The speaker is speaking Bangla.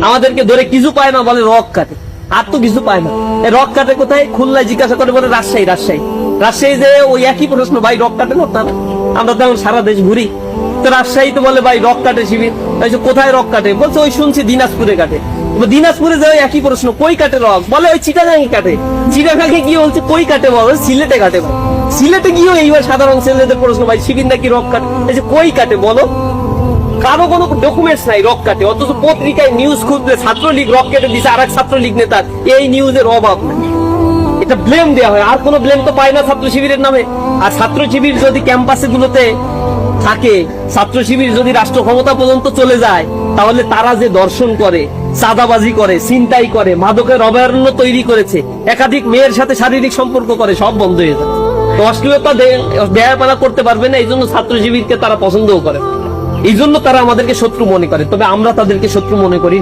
আমাদেরকে ধরে কিছু পায় না বলে রক কাটে, আর তো কিছু পায় না। রক কাটে কোথায়? খুলনায় জিজ্ঞাসা করে বলে রাজশাহী। রাজশাহী যে ওই একই প্রশ্ন, ভাই রক কাটে না আপনারা? আমরা তো এখন সারা দেশ ঘুরি, তো রাজশাহী তো বলে ভাই রক কাটে শিবির। কোথায় রক কাটে? বলছে ওই শুনছি দিনাজপুরে কাটে। দিনাজপুরে যে একই প্রশ্ন, কই কাটে রক? বলে ওই চিটাগাঙে কাটে। চিটাগাঙে গিয়ে বলছে কই কাটে? বলে সিলেটে কাটে। ভাই সিলেটে গিয়েও এইবার সাধারণ ছেলেদের প্রশ্ন, ভাই শিবির নাকি রক কাটে? কই কাটে বলো? কারো কোনো ডকুমেন্টস নাই রক কাটে, অথচ পত্রিকায় নিউজ খুঁজলে ছাত্রলীগ রক কেটে দিছে আর এক ছাত্রলীগ নেতার, এই নিউজের অভাব নাই। এটা ব্লেম দেওয়া হয়, আর কোনো ব্লেম তো পায় না ছাত্র শিবিরের নামে। আর ছাত্র শিবির যদি ক্যাম্পাসে গুলোতে থাকে, ছাত্র শিবির যদি রাষ্ট্র ক্ষমতা পর্যন্ত চলে যায়, তাহলে তারা যে দর্শন করে, চাঁদাবাজি করে, ছিনতাই করে, মাদকের অভয়ারণ্য তৈরি করেছে, একাধিক মেয়ের সাথে শারীরিক সম্পর্ক করে, সব বন্ধ হয়ে যায়। তো অশ্লীলতা দেয়াপানা করতে পারবে না, এই জন্য ছাত্র শিবিরকে তারা পছন্দও করে, এই জন্য তারা আমাদেরকে শত্রু মনে করে। তবে আমরা তাদেরকে শত্রু মনে করি না।